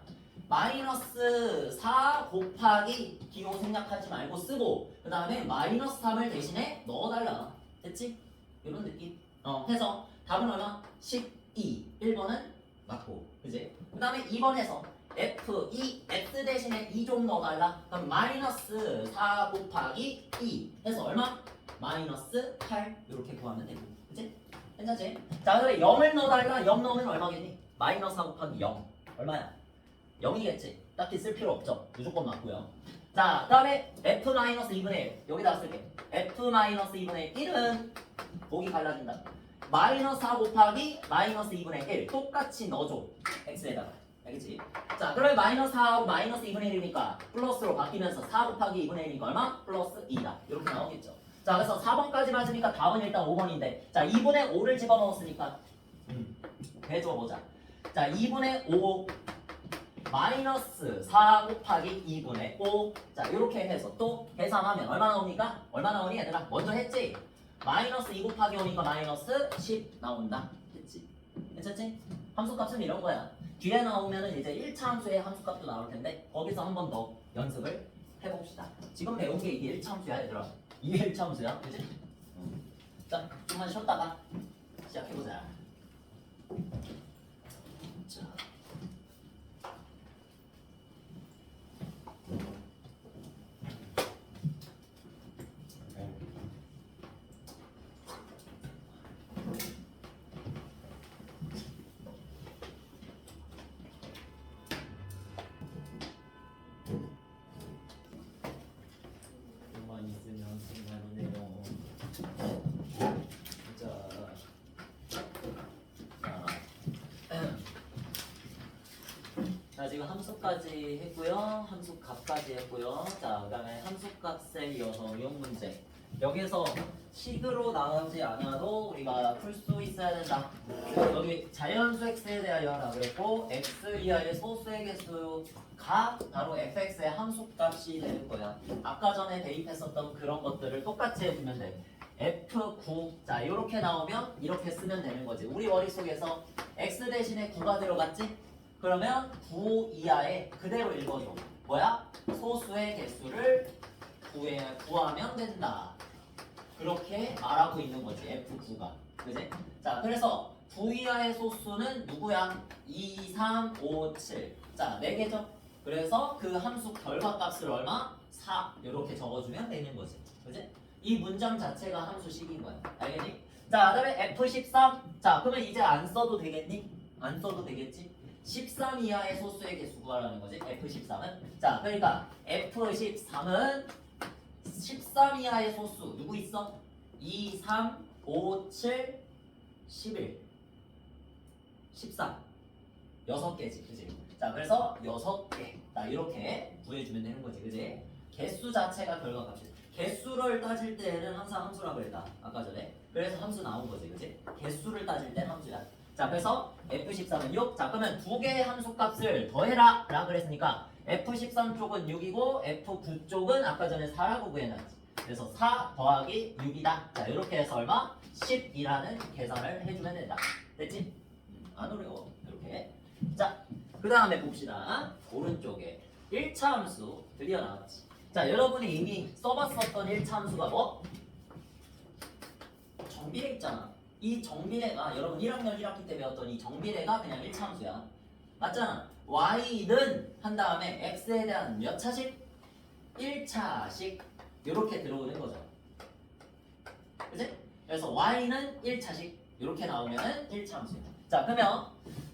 마이너스 4 곱하기 기호 생략하지 말고 쓰고 그 다음에 마이너스 3을 대신에 넣어달라. 됐지? 이런 느낌. 해서 답은 얼마? 12. 1번은 맞고. 그지? 그 다음에 2번에서 F2 X 대신에 2 좀 넣어달라. 그럼 마이너스 4 곱하기 2 해서 얼마? 마이너스 8 이렇게 구하면 되고. 그지? 괜찮지? 자, 그다음에 0을 넣어달라. 0 넣으면 얼마겠니? 마이너스 4 곱하기 0 얼마야? 0이겠지? 딱히 쓸 필요 없죠? 무조건 맞고요. 자, 그 다음에 F-2분의 1 여기다 쓸게. F-2분의 1은 보기 갈라진다. 마이너스 4 곱하기 마이너스 2분의 1 똑같이 넣어줘. X에다가. 알겠지? 자, 그러면 마이너스 4하고 마이너스 2분의 1이니까 플러스로 바뀌면서 4 곱하기 2분의 1이니까 얼마? 플러스 2다. 이렇게 나오겠죠. 자, 그래서 4번까지 맞으니까 답은 일단 5번인데 자, 2분의 5를 집어넣었으니까 해줘보자. 자, 2분의 5 마이너스 4 곱하기 2분의 5 자, 이렇게 해서 또 계산하면 얼마 나옵니까? 얼마 나오니 얘들아? 먼저 했지? 마이너스 2 곱하기 5니까 마이너스 10 나온다. 됐지? 괜찮지? 함수값은 이런 거야. 뒤에 나오면은 이제 1차 함수의 함수값도 나올 텐데 거기서 한 번 더 연습을 해봅시다. 지금 배운 게 이게 1차 함수야 얘들아. 이게 1차 함수야. 그치? 자, 좀만 쉬었다가 시작해보자. 자. 좀만 있으면 순간이네요. 자, 지금 함수까지 했고요. 함수값까지 했고요. 자, 그 다음에 함수값에 이어서 응용 문제. 여기서 식으로 나오지 않아도 우리가 풀 수 있어야 된다. 여기 자연수 x에 대하여라 그랬고 x 이하의 소수의 개수가 바로 fx의 함수값이 되는 거야. 아까 전에 대입했었던 그런 것들을 똑같이 해주면 돼. F9 자 이렇게 나오면 이렇게 쓰면 되는 거지. 우리 머릿속에서 x 대신에 9가 들어갔지? 그러면 9 이하에 그대로 읽어줘. 뭐야? 소수의 개수를 구하면 된다. 그렇게 말하고 있는 거지. F9가. 그지? 자, 그래서 9 이하의 소수는 누구야? 2, 3, 5, 7. 자, 4개죠? 그래서 그 함수 결과값을 얼마? 4. 이렇게 적어주면 되는 거지. 그지? 이 문장 자체가 함수식인 거야. 알겠니? 자, 그 다음에 F13. 자, 그러면 이제 안 써도 되겠니? 안 써도 되겠지? 13 이하의 소수의 개수 구하라는 거지. F13은. 자, 그러니까 F13은 13 이하의 소수 누구 있어? 2, 3, 5, 7, 11 13 6개지. 그지? 자, 그래서 6개. 자, 이렇게 구해주면 되는 거지. 그지? 개수 자체가 결과값이야. 개수를 따질 때는 항상 함수라고 했다. 아까 전에. 그래서 함수 나온 거지. 그지? 개수를 따질 때 함수야. 자, 그래서 F13은 6. 자, 그러면 두 개의 함수값을 더해라 라고 그랬으니까 F13 쪽은 6이고 F9 쪽은 아까 전에 4라고 구해놨지. 그래서 4 더하기 6이다. 자, 이렇게 해서 얼마? 10이라는 계산을 해주면 된다. 됐지? 안 어려워. 이렇게. 자, 그 다음에 봅시다. 오른쪽에 1차 함수 드디어 나왔지. 자, 여러분이 이미 써봤었던 1차 함수가 뭐? 정비례 있잖아. 이 정비례가 여러분 1학년 1학기 때 배웠던 이 정비례가 그냥 1차 함수야. 맞잖아. y는 한 다음에 x에 대한 몇 차식? 1차식 이렇게 들어오는 거죠. 그치? 그래서 y는 1차식 이렇게 나오면은 1차 함수야. 자, 그러면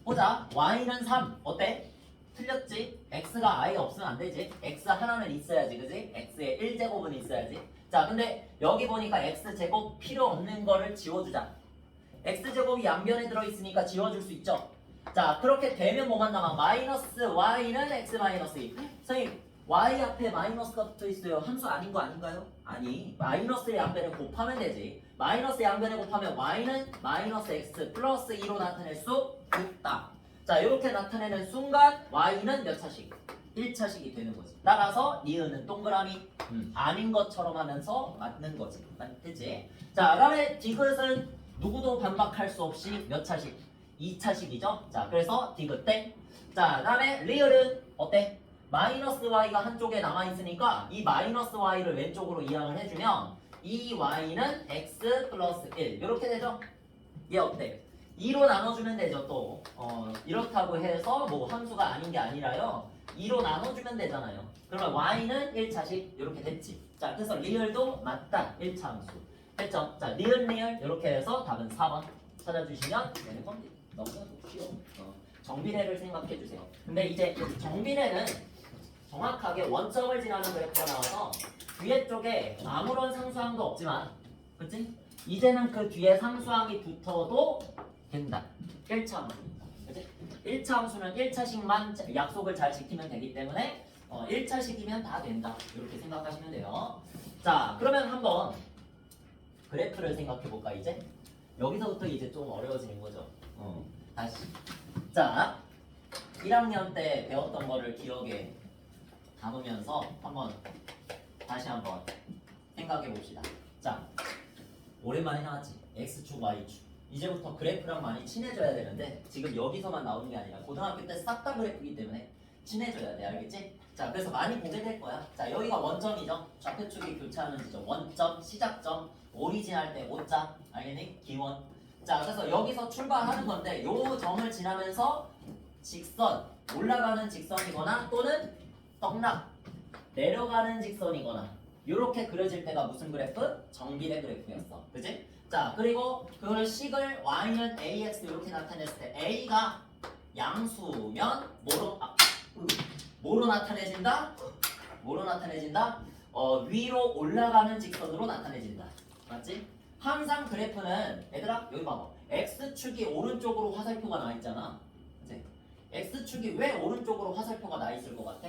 보자. y는 3 어때? 틀렸지? x가 아예 없으면 안 되지. x 하나는 있어야지. 그지? x의 1제곱은 있어야지. 자, 근데 여기 보니까 x제곱 필요 없는 거를 지워주자. x제곱이 양변에 들어있으니까 지워줄 수 있죠. 자, 그렇게 되면 뭐만 남아? 마이너스 y는 x 마이너스 2. 선생님, y 앞에 마이너스가 붙어있어요. 함수 아닌 거 아닌가요? 아니, 마이너스의 양변에 곱하면 되지. 마이너스 양변에 곱하면 y는 마이너스 x 플러스 2로 나타낼 수 있다. 자, 이렇게 나타내는 순간 y는 몇 차식? 1차식이 되는 거지. 따라서 니은은 동그라미 아닌 것처럼 하면서 맞는 거지. 맞지? 자, 그 다음에 디귿은 누구도 반박할 수 없이 몇 차식? 2차식이죠. 자, 그래서 디귿 땡. 자, 그 다음에 리을은 어때? 마이너스 y가 한쪽에 남아있으니까 이 마이너스 y를 왼쪽으로 이항을 해주면 이 y는 x 플러스 1 이렇게 되죠? 얘 어때? 2로 나눠주면 되죠 또. 이렇다고 해서 뭐 함수가 아닌 게 아니라요. 2로 나눠주면 되잖아요. 그러면 y는 1차식 이렇게 됐지. 자, 그래서 리얼도 맞다. 1차 함수. 됐죠? 자, 리얼 이렇게 해서 답은 4번 찾아주시면 되는 겁니다. 너무나도 쉬워. 정비례를 생각해 주세요. 근데 이제 정비례는 정확하게 원점을 지나는 그래프가 나와서 뒤에 쪽에 아무런 상수항도 없지만, 그치? 이제는 그 뒤에 상수항이 붙어도 된다. 1차 함수입니다. 그치? 1차 함수는 1차식만 약속을 잘 지키면 되기 때문에 1차식이면 다 된다. 이렇게 생각하시면 돼요. 자, 그러면 한번 그래프를 생각해 볼까 이제? 여기서부터 이제 좀 어려워지는 거죠. 다시. 자, 1학년 때 배웠던 거를 기억에 담으면서 다시 한번 생각해 봅시다. 자, 오랜만에 나왔지. X축, Y축. 이제부터 그래프랑 많이 친해져야 되는데 지금 여기서만 나오는 게 아니라 고등학교 때 싹 다 그래프이기 때문에 친해져야 돼. 알겠지? 자, 그래서 많이 보게 될 거야. 자, 여기가 원점이죠. 좌표축이 교차하는 지점. 원점, 시작점, 오리진 할 때 오자. 알겠니? 기원. 자, 그래서 여기서 출발하는 건데 요 점을 지나면서 직선, 올라가는 직선이거나 또는 떡락, 내려가는 직선이거나 이렇게 그려질 때가 무슨 그래프? 정비례 그래프였어. 그치? 자, 그리고 그 식을 y는 ax 이렇게 나타냈을 때 a가 양수면 뭐로 나타내진다? 뭐로 나타내진다? 위로 올라가는 직선으로 나타내진다. 맞지? 항상 그래프는 얘들아 여기 봐봐. x축이 오른쪽으로 화살표가 나 있잖아. 그치? x축이 왜 오른쪽으로 화살표가 나 있을 것 같아?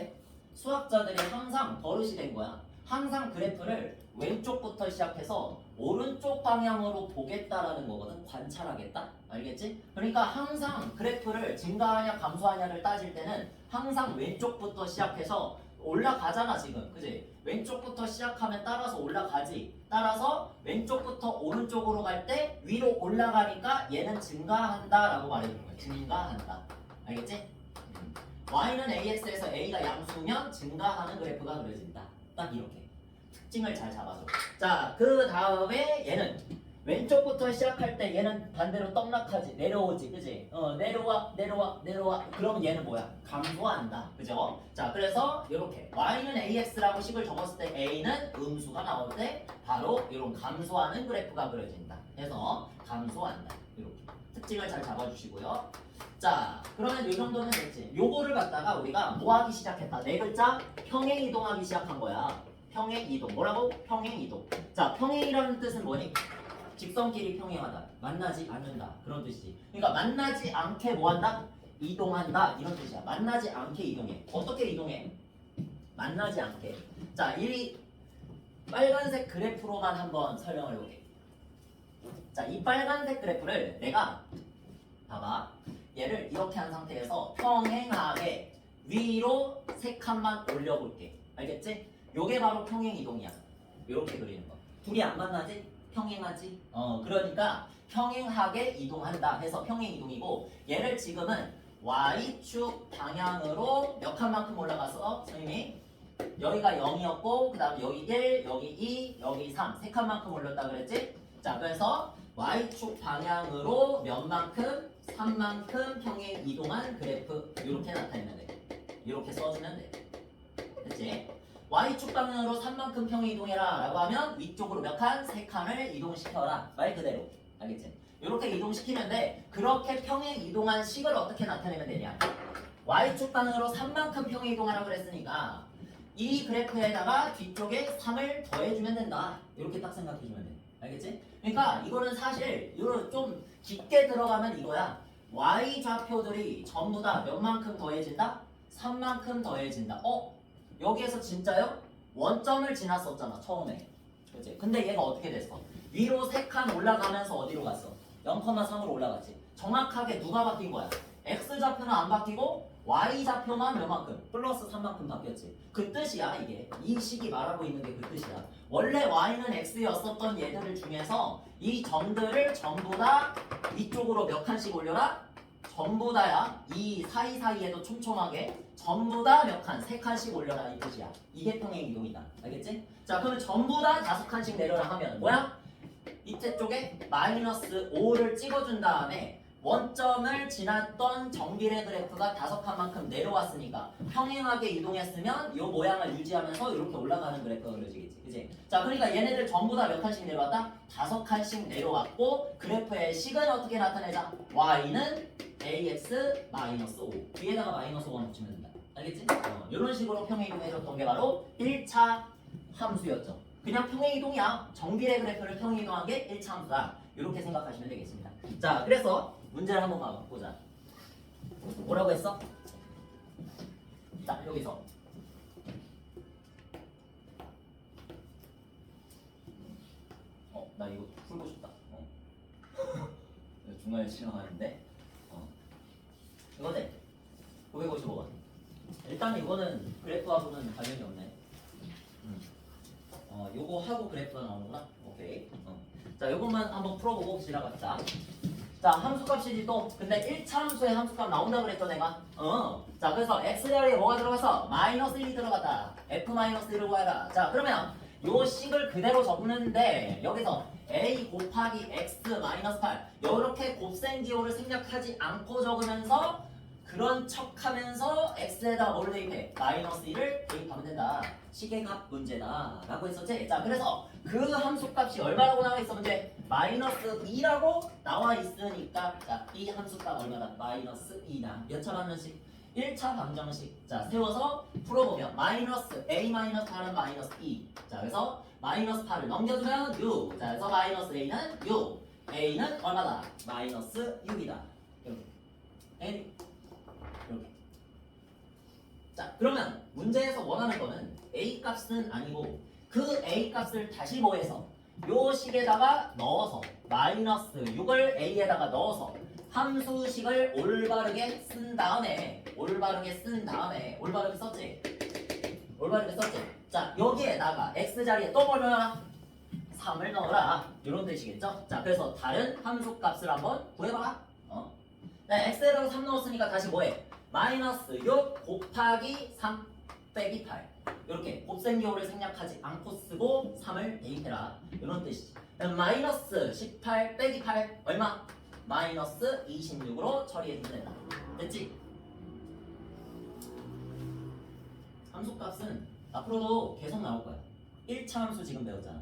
수학자들이 항상 버릇이 된 거야. 항상 그래프를 왼쪽부터 시작해서 오른쪽 방향으로 보겠다라는 거거든. 관찰하겠다. 알겠지? 그러니까 항상 그래프를 증가하냐 감소하냐를 따질 때는 항상 왼쪽부터 시작해서 올라가잖아 지금. 그지? 왼쪽부터 시작하면 따라서 올라가지. 따라서 왼쪽부터 오른쪽으로 갈 때 위로 올라가니까 얘는 증가한다라고 말해주는 거야. 증가한다. 알겠지? y는 ax에서 a가 양수면 증가하는 그래프가 그려진다. 딱 이렇게 특징을 잘 잡아줘. 자, 그 다음에 얘는 왼쪽부터 시작할 때 얘는 반대로 떡락하지. 내려오지. 그지? 내려와. 그러면 얘는 뭐야? 감소한다. 그죠? 자, 그래서 이렇게 y는 ax라고 식을 적었을 때 a는 음수가 나올 때 바로 이런 감소하는 그래프가 그려진다. 해서 감소한다. 이렇게 특징을 잘 잡아주시고요. 자, 그러면 이 정도는 됐지. 요거를 갖다가 우리가 뭐 하기 시작했다. 네 글자 평행 이동하기 시작한 거야. 평행 이동. 뭐라고? 평행 이동. 자, 평행이라는 뜻은 뭐니? 직선끼리 평행하다. 만나지 않는다. 그런 뜻이지. 그러니까 만나지 않게 뭐 한다? 이동한다. 이런 뜻이야. 만나지 않게 이동해. 어떻게 이동해? 만나지 않게. 자, 이 빨간색 그래프로만 한번 설명을 해볼게. 자, 이 빨간색 그래프를 내가 봐봐. 얘를 이렇게 한 상태에서 평행하게 위로 세 칸만 올려볼게. 알겠지? 요게 바로 평행 이동이야. 이렇게 그리는 거. 둘이 안 만나지? 평행하지? 그러니까 평행하게 이동한다 해서 평행 이동이고, 얘를 지금은 y축 방향으로 몇 칸만큼 올라가서 선생님이 여기가 0이었고 그 다음에 여기 1, 여기 2, 여기 3 세 칸만큼 올렸다 그랬지? 자, 그래서 y축 방향으로 몇 만큼? 3만큼 평행 이동한 그래프. 이렇게 나타내면 돼. 이렇게 써주면 돼. 됐지? y축 방향으로 3만큼 평행 이동해라 라고 하면 위쪽으로 몇 칸? 3칸을 이동시켜라. 말 그대로. 알겠지? 이렇게 이동시키는데 그렇게 평행 이동한 식을 어떻게 나타내면 되냐? y축 방향으로 3만큼 평행 이동하라고 그랬으니까 이 그래프에다가 뒤쪽에 3을 더해주면 된다. 이렇게 딱 생각해주면 돼. 알겠지? 그러니까 이거는 사실 이거 좀 깊게 들어가면 이거야. y 좌표들이 전부 다 몇 만큼 더해진다? 3만큼 더해진다. 여기에서 진짜요? 원점을 지났었잖아 처음에. 그치? 근데 얘가 어떻게 됐어? 위로 3칸 올라가면서 어디로 갔어? 0,3으로 올라갔지. 정확하게 누가 바뀐 거야? x좌표는 안 바뀌고 y좌표만 몇만큼? 플러스 3만큼 바뀌었지. 그 뜻이야 이게. 이 식이 말하고 있는 게 그 뜻이야. 원래 y는 x였었던 얘들 중에서 이 점들을 전부 다 위쪽으로 몇 칸씩 올려라? 전부 다야. 이 사이사이에도 촘촘하게 전부 다 몇 칸? 3칸씩 올려라 이 뜻이야. 이게 평행 이동이다. 알겠지? 자 그러면 전부 다 5칸씩 내려라 하면 뭐야? 이때 쪽에 마이너스 5를 찍어준 다음에 원점을 지났던 정비례 그래프가 5칸만큼 내려왔으니까 평행하게 이동했으면 이 모양을 유지하면서 이렇게 올라가는 그래프가 그려지겠지. 그치? 자 그러니까 얘네들 전부 다 몇 칸씩 내려왔다? 5칸씩 내려왔고 그래프의 식은 어떻게 나타내자? y는 ax-5 뒤에다가 마이너스 5만 붙이면 된다. 알겠지? 이런 식으로 평행이동해줬던 게 바로 1차 함수였죠. 그냥 평행이동이야. 정비례 그래프를 평행이동한 게 1차 함수다. 이렇게 생각하시면 되겠습니다. 자 그래서 문제를 한번 보자. 뭐라고 했어? 자 여기서 나 이거 풀고 싶다. 중간에 지나가는데 이거네. 955번. 일단 이거는 그래프하고는 관련이 없네. 요거 하고 그래프가 나오는구나. 오케이. 자 요것만 한번 풀어보고 지나갑시다. 자 함수값이지 또. 근데 1차 함수에 함수값 나온다 그랬죠 내가. 자 그래서 x 자리에 뭐가 들어가서 마이너스 1이 들어갔다. f-1을 구해라. 자 그러면 요 식을 그대로 적는데 여기서 a 곱하기 x 마이너스 8 요렇게 곱셈기호를 생략하지 않고 적으면서 그런 척하면서 x에다 뭘 대입해? 마이너스 1을 대입하면 된다. 식의 값 문제다 라고 했었지. 자 그래서 그 함수값이 얼마라고 나와 있어 문제? 마이너스 2라고 나와 있으니까 자 이 함수값 얼마다? 마이너스 2나 몇 차 방정식? 1차 방정식. 자 세워서 풀어보면 마이너스 a 마이너스 8은 마이너스 2. 자 그래서 마이너스 8을 넘겨주면 6. 자 그래서 마이너스 a는 6. a는 얼마다? 마이너스 6이다. 이렇게. 이렇게. 자 그러면 문제에서 원하는 거는 a 값은 아니고 그 a 값을 다시 뭐해서 요 식에다가 넣어서 마이너스 6을 a에다가 넣어서 함수식을 올바르게 쓴 다음에 올바르게 썼지? 올바르게 썼지? 자 여기에다가 x 자리에 또 뭘 넣어라? 3을 넣어라. 이런 뜻이겠죠? 자 그래서 다른 함수값을 한번 구해봐. 네, x에다가 3 넣었으니까 다시 뭐해? 마이너스 6 곱하기 3 빼기 8 이렇게 곱셈기호를 생략하지 않고 쓰고 3을 대입해라. 이런 뜻이지. 마이너스 18 빼기 8 얼마? 마이너스 26으로 처리해주면 된다. 됐지? 함수값은 앞으로도 계속 나올 거야. 1차 함수 지금 배웠잖아.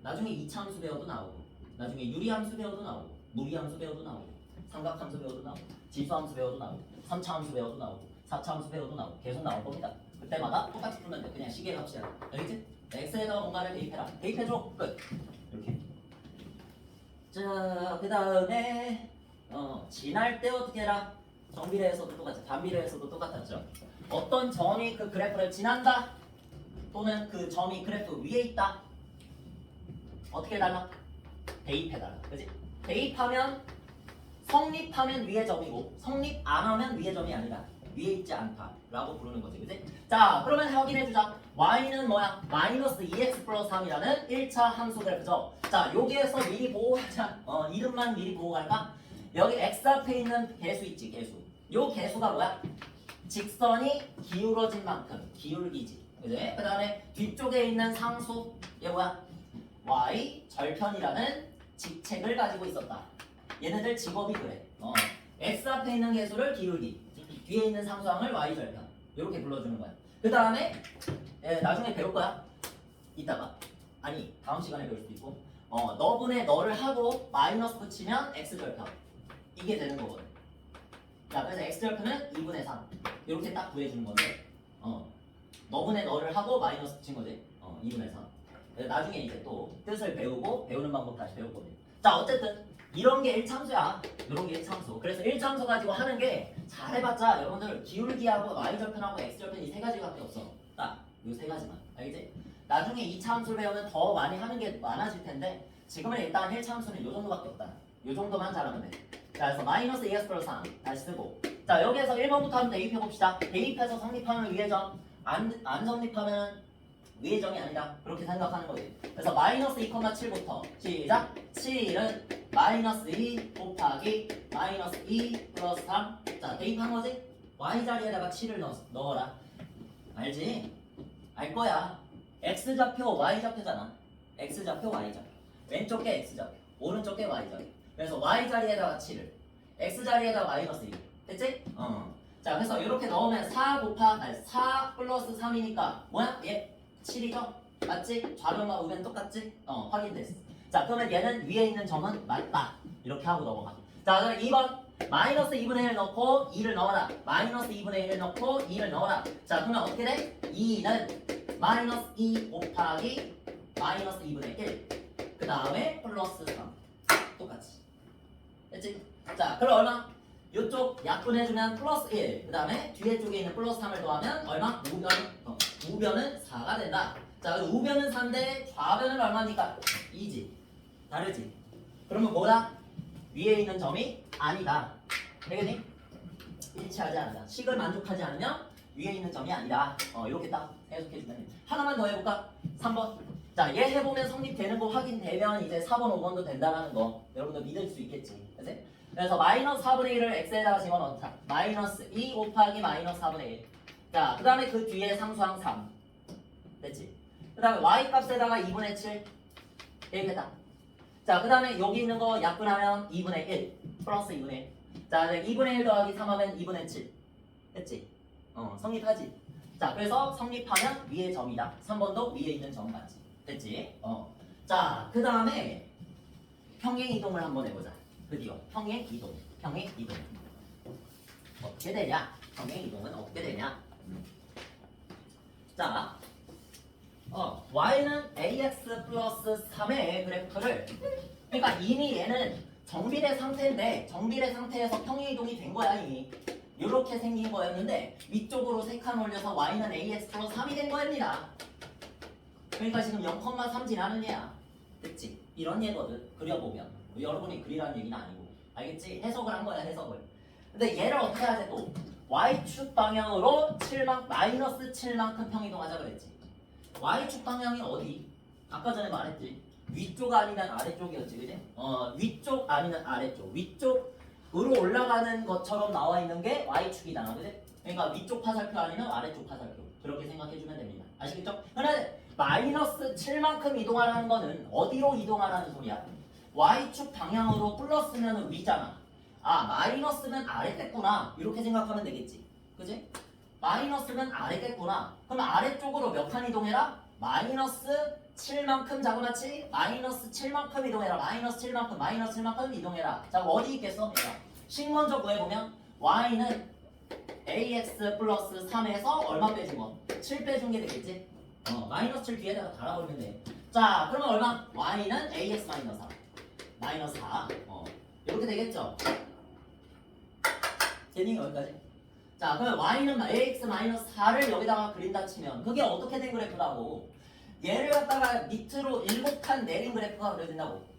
나중에 2차 함수 배워도 나오고 나중에 유리함수 배워도 나오고 무리함수 배워도 나오고 삼각함수 배워도 나오고 지수함수 배워도 나오고 3차 함수 배워도 나오고 4차 함수 배워도 나오고 계속 나올 겁니다. 그때마다 똑같이 풀면 돼. 그냥 시계 값이야. 알겠지? x에다가 뭔가를 대입해라. 대입해줘. 끝. 이렇게. 자, 그 다음에 지날 때 어떻게 해라? 정비례에서도 똑같죠. 반비례에서도 똑같았죠. 어떤 점이 그 그래프를 지난다? 또는 그 점이 그래프 위에 있다? 어떻게 해달라? 대입해달라. 그치? 대입하면 성립하면 위의 점이고 성립 안 하면 위의 점이 아니다. 위에 있지 않다 라고 부르는 거지. 그치? 자 그러면 확인해주자. y는 뭐야? 마이너스 2x 플러스 3이라는 1차 함수 그래프죠. 자 여기에서 미리 보호하자. 이름만 미리 보호할까? 여기 x 앞에 있는 개수 있지. 개수. 요 개수가 뭐야? 직선이 기울어진 만큼 기울기지. 그치? 그 다음에 뒤쪽에 있는 상수 얘 뭐야? y 절편이라는 직책을 가지고 있었다. 얘네들 직업이 그래. x 앞에 있는 개수를 기울기, 뒤에 있는 상수항을 y절편 이렇게 불러주는 거야. 그 다음에 나중에 배울 거야. 이따가 아니 다음 시간에 배울 수도 있고 너분의 너를 하고 마이너스 붙이면 x절편 이게 되는 거거든. 자 그래서 x절편은 2분의 3 이렇게 딱 구해주는 건데 너분의 너를 하고 마이너스 붙인 거지. 2분의 3 나중에 이제 또 뜻을 배우고 배우는 방법 다시 배울 겁니다. 자 어쨌든 이런 게 1참수야. 이런 게 1참수. 그래서 1참수 가지고 하는 게 잘해봤자 여러분들 기울기하고 y절편하고 x절편 이 세 가지밖에 없어. 딱 이 세 가지만. 알겠지? 나중에 2참수를 배우면 더 많이 하는 게 많아질 텐데 지금은 일단 1참수는 요 정도밖에 없다. 요 정도만 잘하면 돼. 자 그래서 마이너스 2x 플러스 3 다시 쓰고 자 여기에서 1번부터 한번 대입해봅시다. 대입해서 성립하면 위의 점, 안 성립하면 위의 점이 아니다. 그렇게 생각하는 거지. 그래서 마이너스 2,7부터 시작. 7은 마이너스 2 곱하기 마이너스 2 플러스 3. 자, 대입한 거지? y 자리에다가 7을 넣어라. 알지? 알 거야. x좌표, y좌표잖아. x좌표, y좌표. 왼쪽 게 x좌표, 오른쪽 게 y좌표. 그래서 y 자리에다가 7을, x 자리에다가 마이너스 1. 됐지? 자, 그래서 이렇게 넣으면 4 플러스 3이니까 뭐야? 얘 7이죠? 맞지? 좌변과 우변 똑같지? 확인됐어. 자, 그러면 얘는 위에 있는 점은 맞다. 이렇게 하고 넘어가. 자, 그럼 2번. 마이너스 2분의 1 넣고 2를 넣어라. 마이너스 2분의 1 넣고 2를 넣어라. 자, 그러면 어떻게 돼? 2는 마이너스 2 곱하기 마이너스 2분의 1. 그 다음에 플러스 3. 똑같이. 됐지? 자, 그럼 얼마? 이쪽 약분해주면 플러스 1. 그 다음에 뒤에 쪽에 있는 플러스 3을 더하면 얼마? 우변은 4가 된다. 자, 우변은 4인데 좌변은 얼마입니까? 2지. 다르지? 그러면 뭐다? 위에 있는 점이 아니다. 되겠니? 일치하지 않는다. 식을 만족하지 않으면 위에 있는 점이 아니다. 이렇게 딱 해석해주면 돼. 하나만 더 해볼까? 3번. 자, 얘 해보면 성립되는 거 확인되면 이제 4번, 5번도 된다라는 거 여러분도 믿을 수 있겠지. 그치? 그래서 마이너스 4분의 1을 x에다가 집어넣자. 마이너스 2 곱하기 마이너스 4분의 1. 자, 그 다음에 그 뒤에 상수항 3. 됐지? 그 다음에 y 값에다가 2분의 7. 이렇게 딱. 자, 그 다음에 여기 있는 거 약분하면 2분의 1 플러스 2분의 1. 자, 2분의 1 더하기 3 하면 2분의 7. 됐지? 성립하지? 자, 그래서 성립하면 위에 점이다. 3번도 위에 있는 점 맞지? 됐지? 자, 그 다음에 평행 이동을 한번 해보자. 드디어 평행 이동. 평행 이동. 어떻게 되냐? 평행 이동은 어떻게 되냐? 자, y는 ax 플러스 3의 그래프를, 그러니까 이미 얘는 정비례 상태인데 정비례 상태에서 평행 이동이 된 거야. 이미 이렇게 생긴 거였는데 위쪽으로 3칸 올려서 y는 ax 플러스 3이 된 거입니다. 그러니까 지금 0,3 지나는 얘야. 됐지? 이런 얘거든. 그려보면 여러분이 그리라는 얘기는 아니고, 알겠지? 해석을 한 거야. 해석을. 근데 얘를 어떻게 하지? 또 y축 방향으로 마이너스 7만큼 평이동하자 그랬지. y축 방향이 어디? 아까 전에 말했지. 위쪽 아니면 아래쪽이었지, 그지? 위쪽 아니면 아래쪽. 위쪽으로 올라가는 것처럼 나와 있는 게 y축이잖아, 그지? 그러니까 위쪽 화살표 아니면 아래쪽 화살표. 그렇게 생각해주면 됩니다. 아시겠죠? 그런데 마이너스 7만큼 이동하라는 거는 어디로 이동하라는 소리야? y축 방향으로 플러스면 위잖아. 아, 마이너스면 아래겠구나. 이렇게 생각하면 되겠지. 그지? 마이너스면 아래겠구나. 그럼 아래쪽으로 몇 칸 이동해라? 마이너스 7만큼 자그마치 마이너스 7만큼 이동해라. 마이너스 7만큼 이동해라. 자, 그럼 어디 있겠어? 식 먼저 구해보면 y는 ax 플러스 3에서 얼마 빼준 거? 7 빼준 게 되겠지? 마이너스 7 뒤에다가 달아버리면 돼. 자, 그러면 얼마? y는 ax 마이너스 4. 마이너스 4. 이렇게 되겠죠? 되니 여기까지? 자, 그러면 y는 ax 마이너스 4를 여기다가 그린다 치면 그게 어떻게 된 그래프라고? 얘를 갖다가 밑으로 7칸 내린 그래프가 그려진다고.